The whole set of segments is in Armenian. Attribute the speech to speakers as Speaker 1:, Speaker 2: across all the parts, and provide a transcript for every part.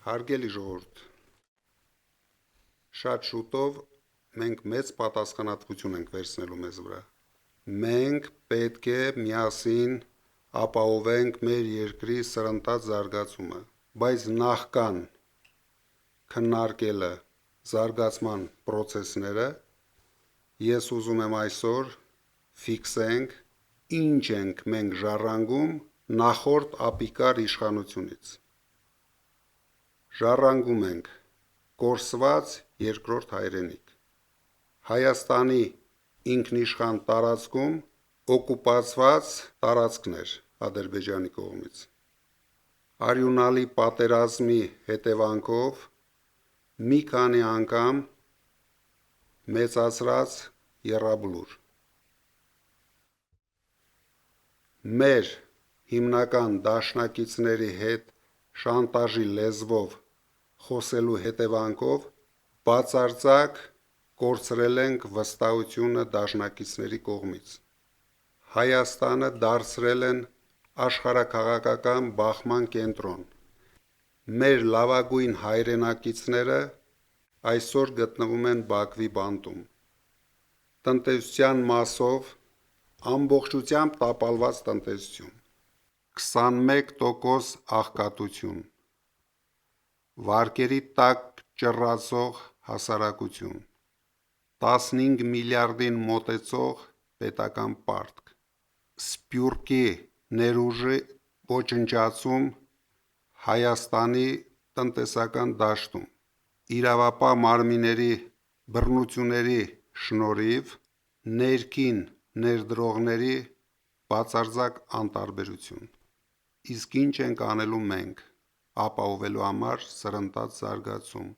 Speaker 1: Հարգելի ժողովուրդ, շատ շուտով մենք մեծ պատասխանատվություն ենք վերցնելու մեզ վրա։ Մենք պետք է միասին ապահովենք մեր երկրի սրընթաց զարգացումը, բայց նախքան քննարկելը զարգացման պրոցեսները, ես ուզում եմ այսօր ֆիքսենք, ինչ ենք մենք ժառանգում նախորդ ապիկար իշխանությունից։ Ժառանգում ենք կորսված երկրորդ հայրենիք, Հայաստանի ինքնիշխան տարածքում օկուպացված տարածքներ Ադրբեջանի կողմից, արյունալի պատերազմի հետևանքով մի քանի անգամ մեծացրած եռաբլուր, մեր հիմնական դաշնակիցների հետ շանտաժի լեզվով խոսելու հետևանքով բացարձակ կորցրել ենք վստահությունը դաշնակիցների կողմից։ Հայաստանը դարձրել են աշխարհաքաղաքական բախման կենտրոն։ Մեր լավագույն հայրենակիցները այսօր գտնվում են Բաքվի բանտում։ Տնտեսության մասով ամբողջությամբ տապալված տնտեսություն, 21% աղքատություն, վարկերի տակ ճռռացող հասարակություն, 15 միլիարդին մոտեցող պետական պարտք, սփյուռքի ներուժի ոչնչացում Հայաստանի տնտեսական դաշտում, իրավապահ մարմինների բռնությունների շնորհիվ ներքին ներդրողների բացարձակ անտարբերություն։ Իսկ ինչ ենք անելու մենք ապահովելու համար սրընթաց զարգացում։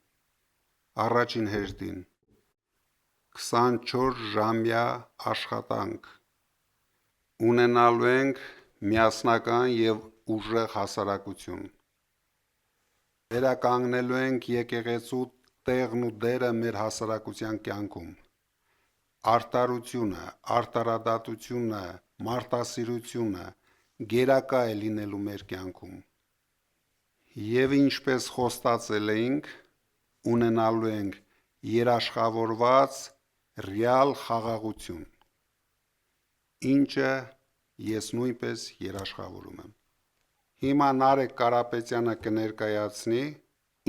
Speaker 1: Առաջին հերթին 24-ժամյա աշխատանք, ունենալու ենք միասնական և ուժեղ հասարակություն, վերականգնելու ենք եկեղեցու տեղն ու դերը մեր հասարակության կյանքում, արդարությունը, արդարադատությունը, մարդասիրությունը գերակա է լինելու մեր կյանքում։ Եվ ինչպես խոստացել էինք, ունենալու ենք երաշխավորված ռեալ խաղաղություն, ինչը ես նույնպես երաշխավորում եմ։ Հիմա Նարեկ Կարապետյանը կներկայացնի,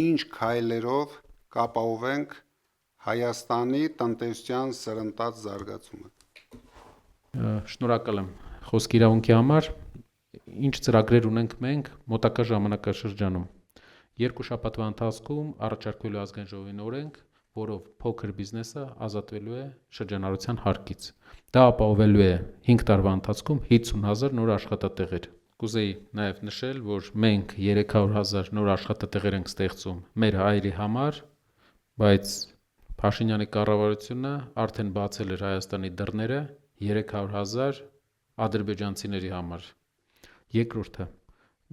Speaker 1: ինչ քայլերով կապահովենք Հայաստանի տնտեսության սրընթաց զարգացումը։
Speaker 2: Շնորհակալ եմ խոսքի իրավունքի համար։ Ինչ ծրագրեր ունենք մենք մոտակա ժամանակաշրջանում։ 2 շաբաթվա ընթացքում առաջարկվելու ազգային ժողովին օրենք, որով փոքր բիզնեսը ազատվելու է շրջանառության հարկից։ Դա ապահովելու է 5 տարվա ընթացքում 50,000 նոր աշխատատեղեր։ Կուզեի նաև նշել, որ մենք 300,000 նոր աշխատատեղեր ենք ստեղծում մեր հայրի համար, բայց Փաշինյանի կառավարությունը արդեն բացել էր Հայաստանի դռները 300,000 ադրբեջանցիների համար։ Երկրորդը,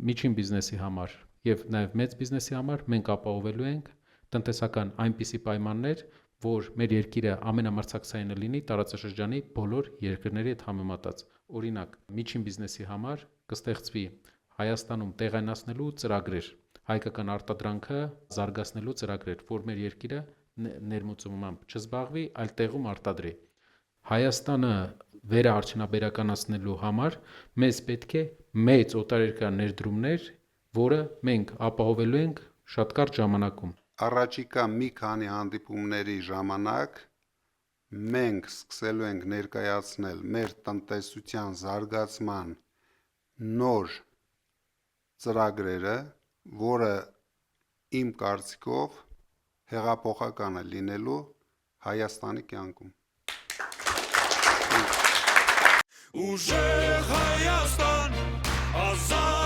Speaker 2: միջին բիզնեսի համար եւ նաեւ մեծ բիզնեսի համար մենք ապահովելու ենք տնտեսական այնպիսի պայմաններ, որ մեր երկիրը ամենամրցակցայինը լինի տարածաշրջանի բոլոր երկրների հետ համեմատած։ Օրինակ, միջին բիզնեսի համար կստեղծվի Հայաստանում տեղայնացնելու ծրագրեր, հայկական արտադրանքը զարգացնելու ծրագրեր, որ մեր երկիրը ներմուծումամբ չզբաղվի, այլ տեղում արտադրի։ Հայաստանը վերաարդյունաբերականացնելու համար մեզ պետք է մեծ օտարերկրյա ներդրումներ, որը մենք ապահովելու ենք շատ կարճ ժամանակում։
Speaker 1: Առաջիկա մի քանի հանդիպումների ժամանակ մենք սկսելու ենք ներկայացնել մեր տնտեսության զարգացման նոր ծրագրերը, որը իմ կարծիքով հեղափոխական է լինելու Հայաստանի կյանքում։
Speaker 3: Ուժեղ Հայաստան, ազատ